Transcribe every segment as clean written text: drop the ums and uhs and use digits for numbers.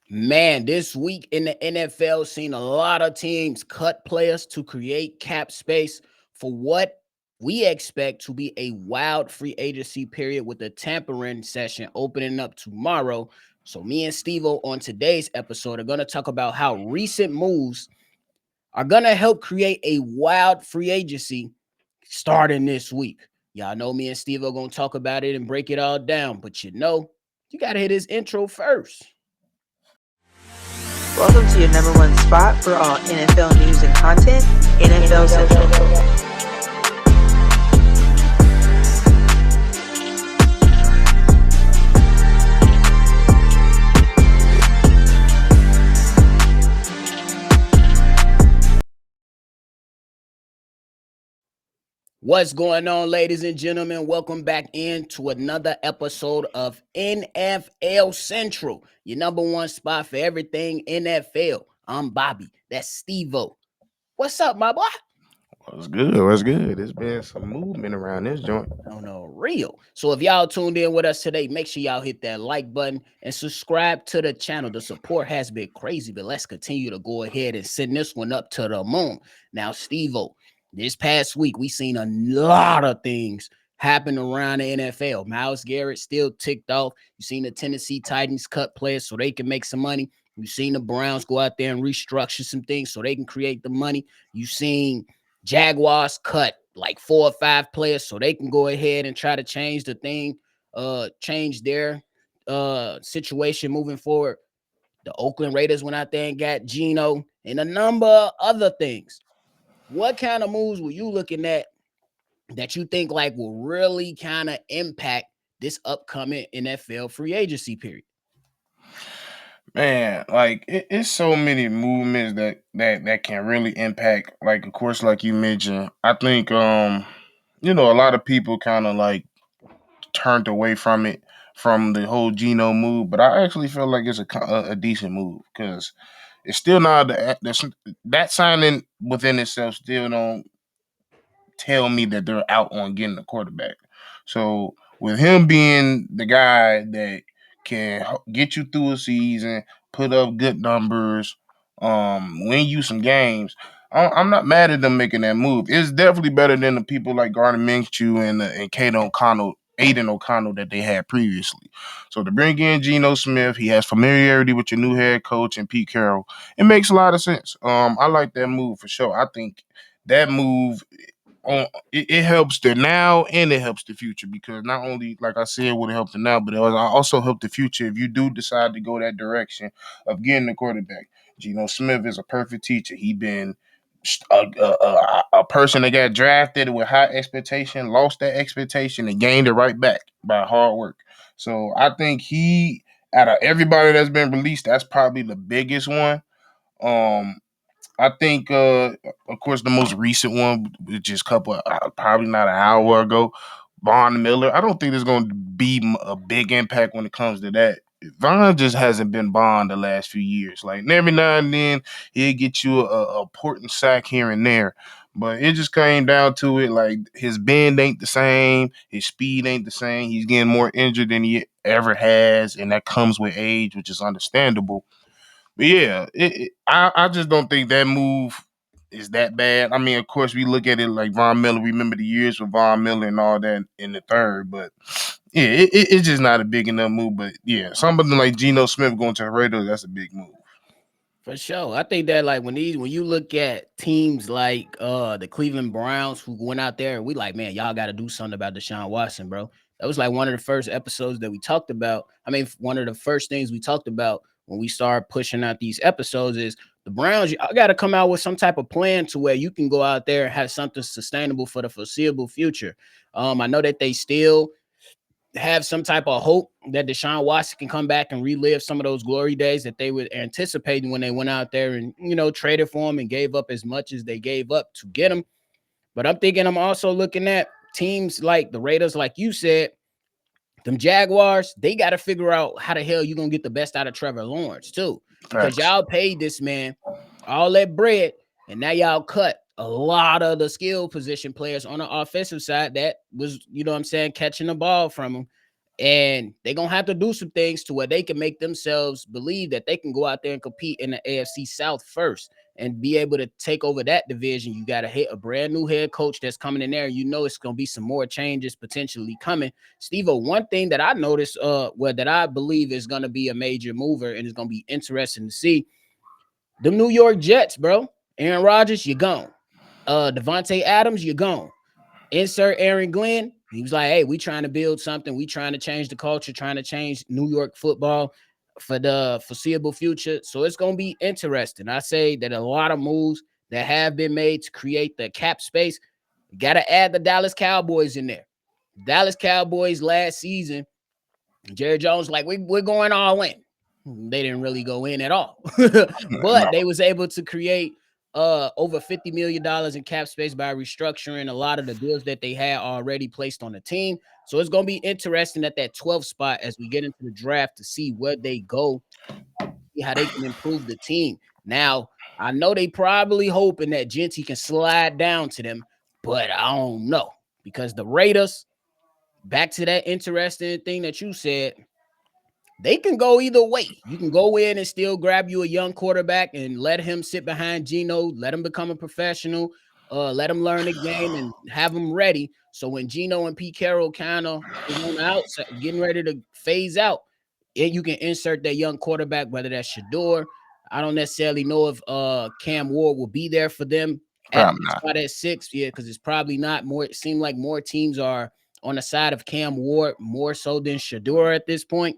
Man, this week in the NFL, seen a lot of teams cut players to create cap space for what we expect to be a wild free agency period with the tampering session opening up tomorrow. So, me and Stevo on today's episode are going to talk about how recent moves are going to help create a wild free agency starting this week. Y'all know me and Stevo are going to talk about it and break it all down, but you got to hit his intro first. Welcome to your number one spot for all NFL news and content, NFL Central. What's going on, ladies and gentlemen? Welcome back into another episode of NFL Central, your number one spot for everything NFL. I'm Bobby. That's Stevo. What's up, my boy? What's good? What's good? There's been some movement around this joint. Real. So if y'all tuned in with us today, make sure y'all hit that like button and subscribe to the channel. The support has been crazy, but let's continue to go ahead and send this one up to the moon. Now, Stevo, this past week, we seen a lot of things happen around the NFL. Myles Garrett still ticked off. You seen the Tennessee Titans cut players so they can make some money. You seen the Browns go out there and restructure some things so they can create the money. You seen Jaguars cut like 4 or 5 players so they can go ahead and try to change the thing, change their situation moving forward. The Oakland Raiders went out there and got Geno and a number of other things. What kind of moves were you looking at that you think like will really kind of impact this upcoming NFL free agency period? Man, like it's so many movements that can really impact. Like, of course, like you mentioned, I think a lot of people kind of like turned away from it from the whole Geno move, but I actually feel like it's a decent move because it's still not that signing within itself still don't tell me that they're out on getting a quarterback. So with him being the guy that can get you through a season, put up good numbers, win you some games, I'm not mad at them making that move. It's definitely better than the people like Gardner Minshew and Aiden O'Connell that they had previously. So to bring in Geno Smith, he has familiarity with your new head coach and Pete Carroll. It makes a lot of sense. I like that move for sure. I think that move it helps the now and it helps the future because not only, like I said, would it help the now, but it will also help the future if you do decide to go that direction of getting a quarterback. Geno Smith is a perfect teacher. He been a person that got drafted with high expectation, lost that expectation, and gained it right back by hard work. So I think out of everybody that's been released, that's probably the biggest one. Um, I think, of course, the most recent one, which is probably not an hour ago, Von Miller. I don't think there's going to be a big impact when it comes to that. Von just hasn't been Bond the last few years. Like every now and then he'll get you a important sack here and there, but it just came down to it. Like his bend ain't the same, his speed ain't the same. He's getting more injured than he ever has, and that comes with age, which is understandable. But yeah, I just don't think that move is that bad. I mean, of course, we look at it like Von Miller. Remember the years with Von Miller and all that in the third, but yeah, it's just not a big enough move. But yeah, somebody like Geno Smith going to the Raiders, that's a big move. For sure. I think that like when you look at teams like the Cleveland Browns who went out there, we like, man, y'all got to do something about Deshaun Watson, bro. That was like one of the first episodes that we talked about. I mean, one of the first things we talked about when we started pushing out these episodes is the Browns, y'all got to come out with some type of plan to where you can go out there and have something sustainable for the foreseeable future. I know that they still have some type of hope that Deshaun Watson can come back and relive some of those glory days that they were anticipating when they went out there and, traded for him and gave up as much as they gave up to get him. But I'm also looking at teams like the Raiders, like you said, them Jaguars, they got to figure out how the hell you're going to get the best out of Trevor Lawrence too, because Facts. y'all paid this man all that bread and now y'all cut a lot of the skill position players on the offensive side that was, catching the ball from him. And they're gonna have to do some things to where they can make themselves believe that they can go out there and compete in the AFC South first and be able to take over that division. You got to hit a brand new head coach that's coming in there. You know it's gonna be some more changes potentially coming. Stevo, one thing that I noticed, well, that I believe is gonna be a major mover and it's gonna be interesting to see the New York Jets, bro. Aaron Rodgers, you're gone. Devontae Adams, you're gone. Insert Aaron Glenn. He was like, hey, we trying to build something. We trying to change the culture, trying to change New York football for the foreseeable future. So it's going to be interesting. I say that a lot of moves that have been made to create the cap space, you got to add the Dallas Cowboys in there. Dallas Cowboys last season, Jerry Jones like, we're going all in. They didn't really go in at all. No, But they was able to create over $50 million in cap space by restructuring a lot of the deals that they had already placed on the team. So it's going to be interesting at that 12th spot as we get into the draft to see where they go, see how they can improve the team. Now, I know they probably hoping that Genty can slide down to them, but I don't know because the Raiders, back to that interesting thing that you said, they can go either way. You can go in and still grab you a young quarterback and let him sit behind Geno, let him become a professional, let him learn the game and have him ready. So when Geno and Pete Carroll kind of is on the outside, getting ready to phase out, you can insert that young quarterback, whether that's Shador. I don't necessarily know if Cam Ward will be there for them at probably the not. spot at 6. Yeah, because it's probably not more. It seemed like more teams are on the side of Cam Ward more so than Shador at this point.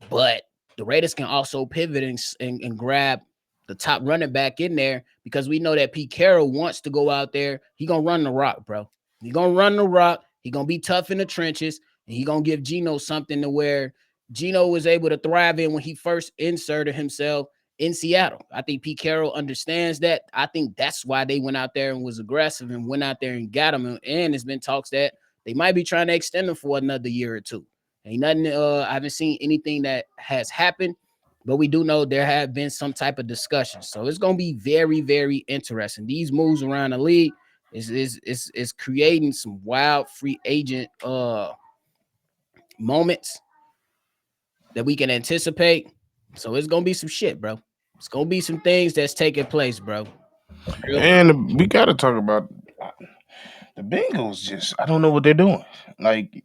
But the Raiders can also pivot and grab the top running back in there because we know that Pete Carroll wants to go out there. He gonna run the rock, bro. He gonna run the rock. He gonna be tough in the trenches, and he gonna give Geno something to where Geno was able to thrive in when he first inserted himself in Seattle. I think Pete Carroll understands that. I think that's why they went out there and was aggressive and went out there and got him. And there's been talks that they might be trying to extend him for another year or two. Ain't nothing. I haven't seen anything that has happened, but we do know there have been some type of discussion. So it's gonna be very, very interesting. These moves around the league is creating some wild free agent moments that we can anticipate. So it's gonna be some shit, bro. It's gonna be some things that's taking place, bro. Real talk. And we got to talk about the Bengals. Just I don't know what they're doing. Like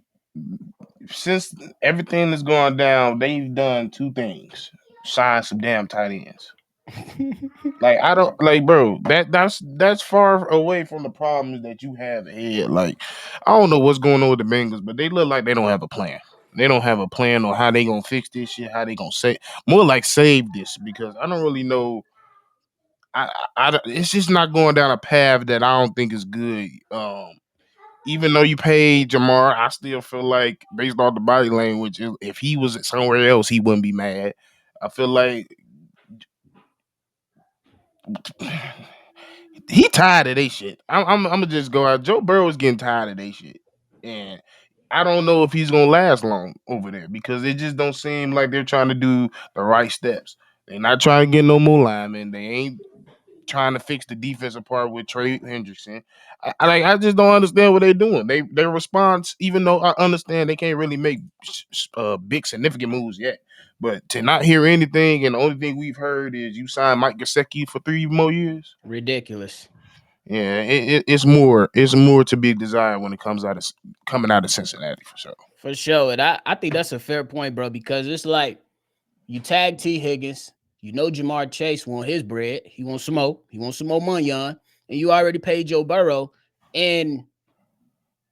since everything is going down, they've done two things: sign some damn tight ends. Like I don't like, bro. That's far away from the problems that you have ahead. Like I don't know what's going on with the Bengals, but they look like they don't have a plan. They don't have a plan on how they gonna fix this shit. How they gonna say more like save this because I don't really know. It's just not going down a path that I don't think is good. Even though you paid Jamar, I still feel like based off the body language, if he was somewhere else, he wouldn't be mad. I feel like he tired of they shit. I'm gonna just go out. Joe Burrow is getting tired of they shit, and I don't know if he's gonna last long over there because it just don't seem like they're trying to do the right steps. They're not trying to get no more linemen. They ain't trying to fix the defensive part with Trey Hendrickson. I just don't understand what they're doing. Their response, even though I understand they can't really make big significant moves yet, but to not hear anything and the only thing we've heard is you signed Mike Gesicki for 3 more years. Ridiculous. Yeah, it's more to be desired when it comes out of coming out of Cincinnati for sure. For sure. And I think that's a fair point, bro, because it's like you tag T. Higgins, you know Jamar Chase want his bread. He wants some more. He wants some more money on. And you already paid Joe Burrow. And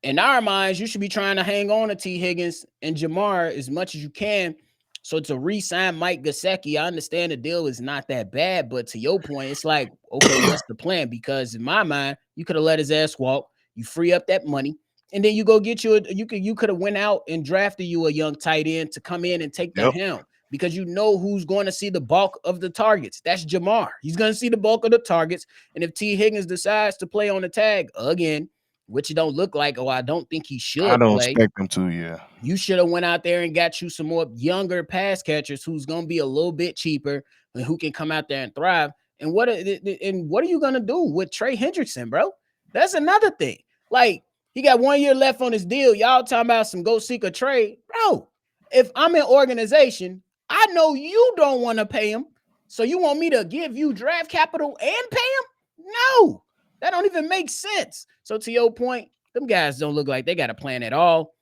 in our minds, you should be trying to hang on to T. Higgins and Jamar as much as you can. So to re-sign Mike Gesicki, I understand the deal is not that bad, but to your point, it's like, okay, what's the plan? Because in my mind, you could have let his ass walk. You free up that money, and then you go get you could have went out and drafted you a young tight end to come in and take the Yep, helm because you know who's going to see the bulk of the targets. That's Jamar. He's going to see the bulk of the targets, and if T. Higgins decides to play on the tag again, which it don't look like, I don't think he I should don't play. expect them to. Yeah, You should have went out there and got you some more younger pass catchers who's going to be a little bit cheaper and who can come out there and thrive. And what are you going to do with Trey Hendrickson, bro? That's another thing. Like He got 1 year left on his deal. Y'all talking about some go seek a trade, bro? If I'm an organization, I know you don't want to pay him, so you want me to give you draft capital and pay him? No, that don't even make sense. So to your point, them guys don't look like they got a plan at all.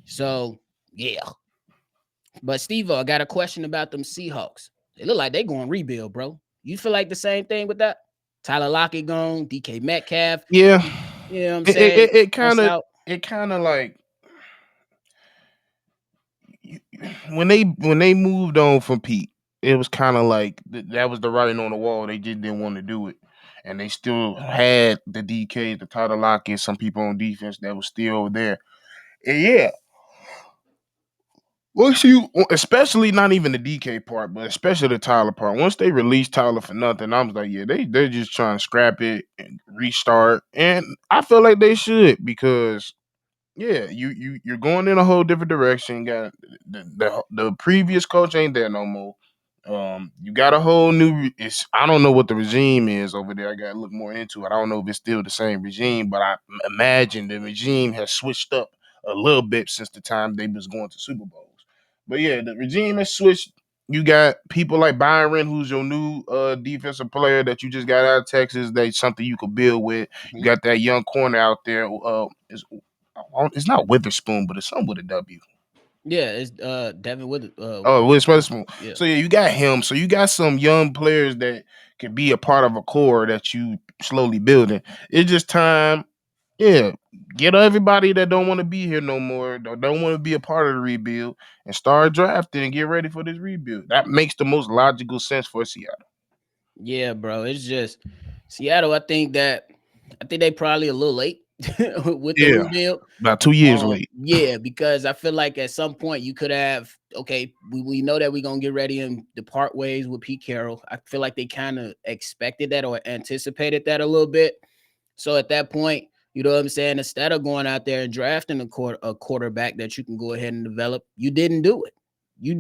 So yeah, but Stevo, I got a question about them Seahawks. They look like they going rebuild, bro. You feel like the same thing with that? Tyler Lockett gone, DK Metcalf. Yeah, You know what I'm it it, saying? it, it kind That's of out. it kind of like when they moved on from Pete, it was kind of like that was the writing on the wall. They just didn't want to do it, and they still had the DK, the Tyler Lockett, some people on defense that was still over there. And yeah, once you, especially not even the DK part, but especially the Tyler part. Once they released Tyler for nothing, I was like, yeah, they're just trying to scrap it and restart, and I feel like they should because yeah, you're going in a whole different direction. Got the previous coach ain't there no more. You got a whole new. It's I don't know what the regime is over there. I got to look more into it. I don't know if it's still the same regime, but I imagine the regime has switched up a little bit since the time they was going to Super Bowls. But yeah, the regime has switched. You got people like Byron, who's your new defensive player that you just got out of Texas. That's something you could build with. You Mhm. got that young corner out there. It's not Witherspoon, but it's something with a W. Yeah, it's Devin with Oh, Will Witherspoon. yeah. So yeah, you got him. So you got some young players that can be a part of a core that you slowly building. It's just time. Yeah, get everybody that don't want to be here no more, don't want to be a part of the rebuild, and start drafting and get ready for this rebuild. That makes the most logical sense for Seattle. Yeah, bro. It's just Seattle. I think they probably a little late with the Yeah, rebuild. about 2 years late. Yeah, because I feel like at some point you could have okay, we know that we're gonna get ready and depart ways with Pete Carroll. I feel like they kind of expected that or anticipated that a little bit. So at that point, you know what I'm saying? Instead of going out there and drafting a quarterback that you can go ahead and develop, you didn't do it. You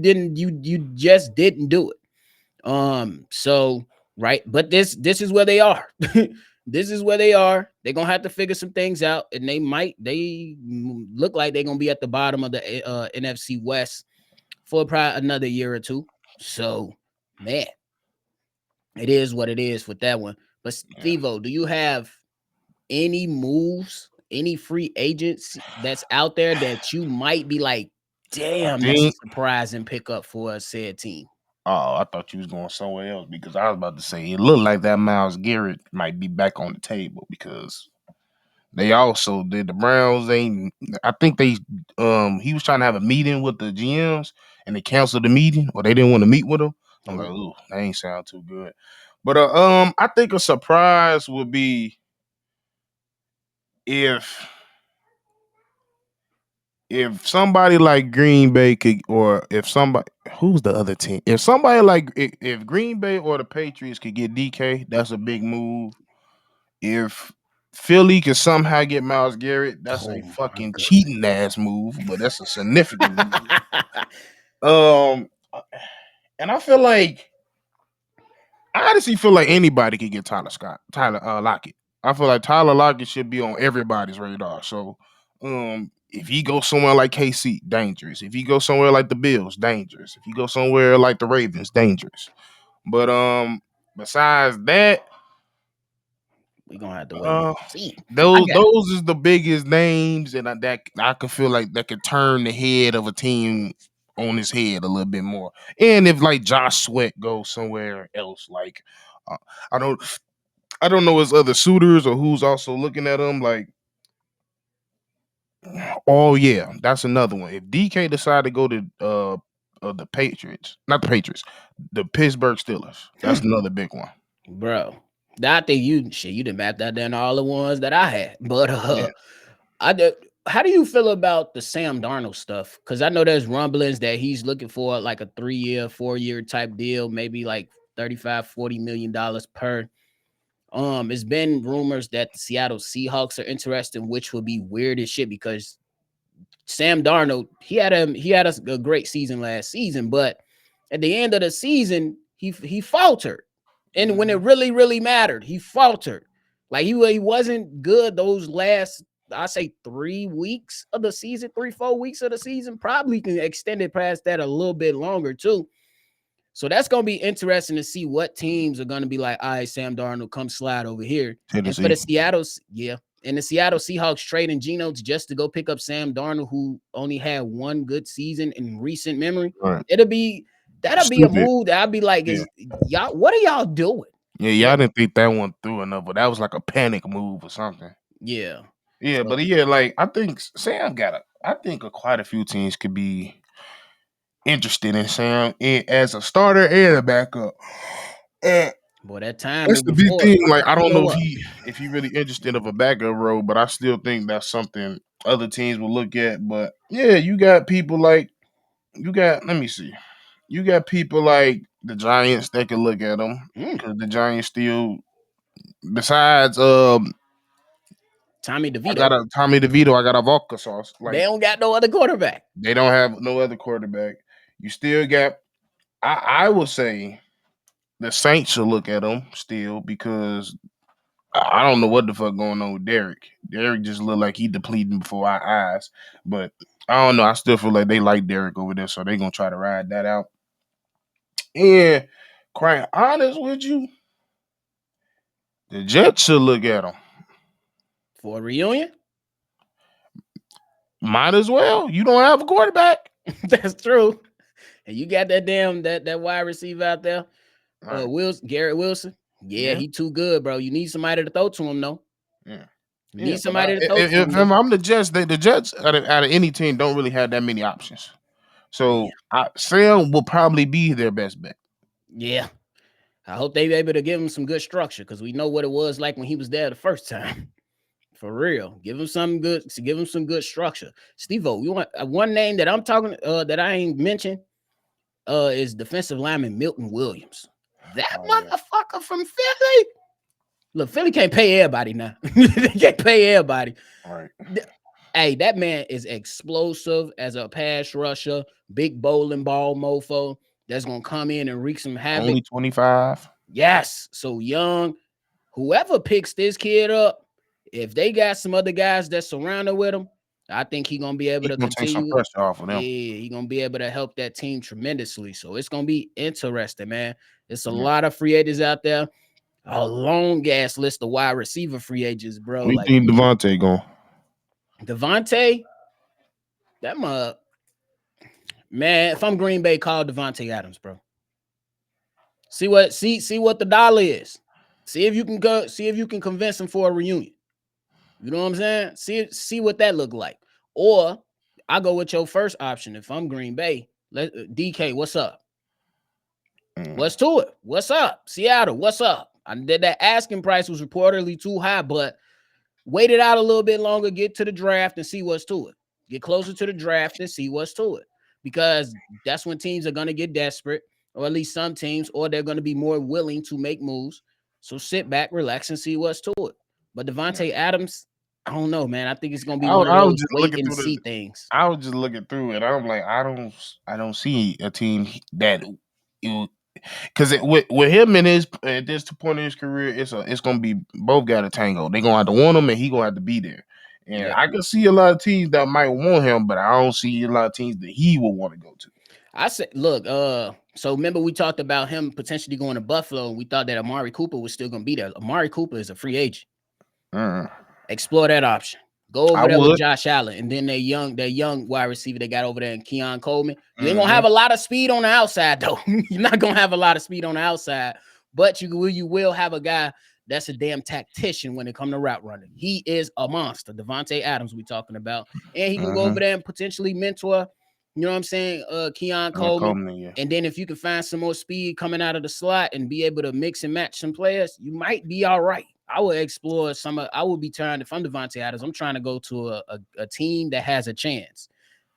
just didn't do it. So right, but this is where they are. This is where they are. They're gonna have to figure some things out, and they look like they're gonna be at the bottom of the NFC West for probably another year or two. So man, it is what it is with that one. But Yeah. Stevo, do you have any moves, any free agents that's out there that you might be like, I damn, that's a think. surprising pickup for a said team? Oh, I thought you was going somewhere else because I was about to say it looked like that Miles Garrett might be back on the table because they also did the Browns. I think he was trying to have a meeting with the GMs and they canceled the meeting or they didn't want to meet with him. I'm like, Oh, ooh, that ain't sound too good. But I think a surprise would be if somebody like Green Bay could, or if somebody who's the other team, if somebody like if Green Bay or the Patriots could get DK, that's a big move. If Philly can somehow get Miles Garrett, that's a oh my fucking goodness. cheating ass move, but that's a significant move. Um, and I feel like I honestly feel like anybody could get Tyler Lockett. I feel like Tyler Lockett should be on everybody's radar. So, if he goes somewhere like KC, dangerous. If he goes somewhere like the Bills, dangerous. If he goes somewhere like the Ravens, dangerous. But besides that, We're gonna have to wait and uh, see. I got those is the biggest names, and that I can feel like that could turn the head of a team on his head a little bit more. And if like Josh Sweat goes somewhere else, like uh, I don't I don't know his other suitors or who's also looking at him. Like, oh yeah, that's another one. If DK decide to go to the Patriots, not the Patriots, the Pittsburgh Steelers, that's another big one. bro. I think you didn't map that down all the ones that I had. But Yeah. I did. How do you feel about the Sam Darnold stuff? Because I know there's rumblings that he's looking for like a 3 year, 4 year type deal, maybe like 35, $40 million per. It's been rumors that the Seattle Seahawks are interested, which would be weird as shit because Sam Darnold, he had a great season last season, but at the end of the season, he faltered. And when it Mhm. really, really mattered, he faltered. Like he wasn't good those last I say 3 weeks of the season, 3, 4 weeks of the season. Probably can extend it past that a little bit longer too. So that's gonna be interesting to see what teams are gonna be like. All right, Sam Darnold, come slide over here. And for Tennessee. the Seattle's, yeah, and the Seattle Seahawks trading Geno just to go pick up Sam Darnold, who only had one good season in recent memory. Right. It'll be that'll be a Stupid. move that I'd be like, Yeah. is y'all what are y'all doing? Yeah, Like, y'all didn't think that one through enough, but that was like a panic move or something. yeah. Yeah, So but yeah, like I think Sam got a. I think quite a few teams could be interested in Sam as a starter and a backup. And boy, that time that's the moving big forward. thing. Like I You don't know know what? if he really interested of a backup role, but I still think that's something other teams will look at. But yeah, you got people like you got. Let me see. You got people like the Giants that can look at him Mm, because the Giants still. Besides, Tommy I got DeVito. a Tommy DeVito. I got a vodka sauce. They Like don't got no other quarterback. they don't have no other quarterback. You still got. I would say the Saints should look at him still because I don't know what the fuck going on with Derek. Derek just looked like he depleting before our eyes. But I don't know. I still feel like they like Derek over there, so they gonna try to ride that out. And quite honest with you, the Jets should look at him. For a reunion? Might as well. You don't have a quarterback. That's true. And you got that damn that wide receiver out there, Right. Garrett Wilson. Yeah, Yeah. he too good, bro. You need somebody to throw to him, though. Yeah. You Yeah. need But somebody to throw to him, if though. I'm the Jets, the Jets out of any team don't really have that many options. Yeah, So Sam will probably be their best bet. yeah. I hope they be able to give him some good structure because we know what it was like when he was there the first time. For real, give him some good. Give him some good structure. Stevo, you want one name that I'm talking that I ain't mentioned is defensive lineman Milton Williams. That Oh yeah. motherfucker from Philly. Look, Philly can't pay everybody now. They can't pay everybody. All right. Hey, that man is explosive as a pass rusher, big bowling ball mofo that's gonna come in and wreak some havoc. Only 25. Yes, so young. Whoever picks this kid up, if they got some other guys that surrounded with him, I think he gonna be able He's to gonna take some continue. pressure off of Yeah, them. he gonna be able to help that team tremendously. So it's gonna be interesting, man. It's a Yeah. lot of free agents out there, a long ass list of wide receiver free agents, bro. What do you Like think Devontae going? Devontae, that man. If I'm Green Bay, call Devontae Adams, bro. See what the dollar is. See if you can go. See if you can convince him for a reunion. You know what I'm saying? See what that look like. Or I go with your first option. If I'm Green Bay, let DK, what's up? What's to it? What's up? Seattle, what's up? I did that asking price was reportedly too high, but wait it out a little bit longer, get to the draft and see what's to it. Get closer to the draft and see what's to it. Because that's when teams are gonna get desperate, or at least some teams, or they're gonna be more willing to make moves. So sit back, relax, and see what's to it. But Yeah. Devontae Adams, I don't know, man. I think it's gonna be one of I was those just wait looking and through see things. I was just looking through it. I'm like, I don't see a team that you because with him and his at this point in his career, it's gonna be both got to tango. They gonna have to want him, and he gonna have to be there. And Yeah. I can see a lot of teams that might want him, but I don't see a lot of teams that he will want to go to. I said, look, so remember we talked about him potentially going to Buffalo, and we thought that Amari Cooper was still gonna be there. Amari Cooper is a free agent. Mm. Explore that option. Go I over there with would. Josh Allen, and then that young wide receiver they got over there in Keon Coleman. You ain't gonna Mm-hmm. have a lot of speed on the outside, though. You're not gonna have a lot of speed on the outside, but you will have a guy that's a damn tactician when it comes to route running. He is a monster. Devontae Adams, we talking about, and he can go Mm-hmm. over there and potentially mentor. You know what I'm saying? Keon Yeah, Coleman. Coleman, yeah. And then if you can find some more speed coming out of the slot and be able to mix and match some players, you might be all right. I would explore I would be trying, if I'm Devontae Adams, I'm trying to go to a team that has a chance.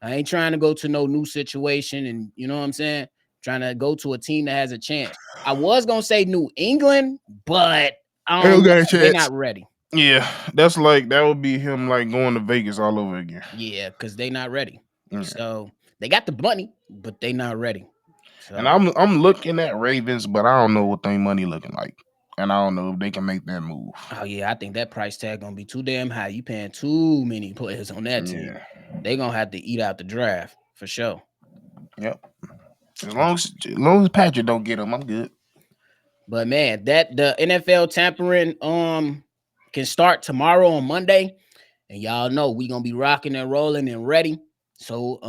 I ain't trying to go to no new situation, and you know what I'm saying? Trying to go to a team that has a chance. I was gonna say New England, but I They don't don't know. got a They're chance. not ready. Yeah, that's like that would be him like going to Vegas all over again. Yeah, because they're not ready. Yeah. So they got the money, but they not ready. And So I'm looking at Ravens, but I don't know what their money looking like. and I don't know if they can make that move. Oh yeah, I think that price tag gonna be too damn high. You paying too many players on that team. Yeah. They gonna have to eat out the draft for sure. Yep. As long as Patrick don't get him, I'm good. But man, that the NFL tampering can start tomorrow on Monday. And y'all know we gonna be rocking and rolling and ready. So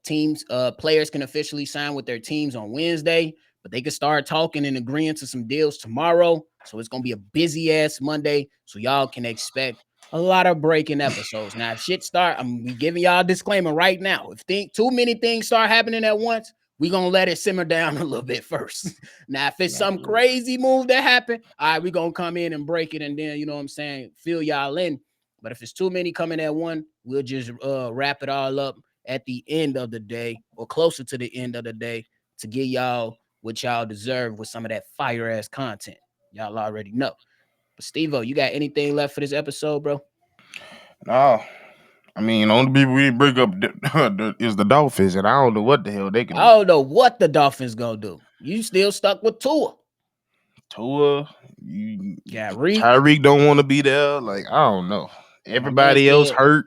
teams, players can officially sign with their teams on Wednesday, but they can start talking and agreeing to some deals tomorrow. So it's gonna be a busy ass Monday. So y'all can expect a lot of breaking episodes. Now, if shit start, I'm giving y'all a disclaimer right now. If too many things start happening at once, we gonna let it simmer down a little bit first. Now, if it's some crazy move that happened, all right, we gonna come in and break it, and then you know what I'm saying, fill y'all in. But if it's too many coming at one, we'll just wrap it all up at the end of the day or closer to the end of the day to give y'all what y'all deserve with some of that fire ass content. Y'all already know. But Stevo, you got anything left for this episode, bro? No. I mean, only people we break up is the Dolphins, and I don't know what the hell they can I do. don't know what the Dolphins gonna do. You still stuck with Tua. Tua, Got Reek. Tyreek don't want to be there. Like, I don't know. My man Everybody else said, hurt.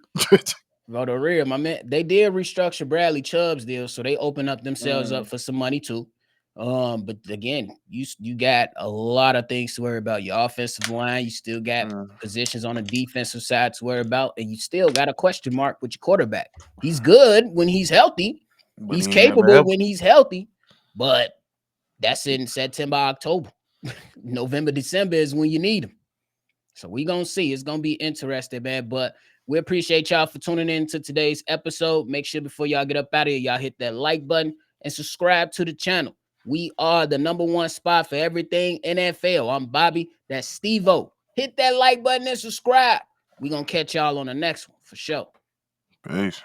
go to real, my man. They did restructure Bradley Chubb's deal, so they opened up themselves up for some money too. But again, you got a lot of things to worry about. Your offensive line, you still got positions on the defensive side to worry about, and you still got a question mark with your quarterback. He's good when he's healthy. But He's he ain't never capable helped. when he's healthy, but that's in September, October. November, December is when you need him. So we gonna see. It's gonna be interesting, man. But we appreciate y'all for tuning in to today's episode. Make sure before y'all get up out of here, y'all hit that like button and subscribe to the channel. We are the #1 spot for everything NFL. I'm Bobby. That's Stevo. Hit that like button and subscribe. We gonna catch y'all on the next one for sure. Peace.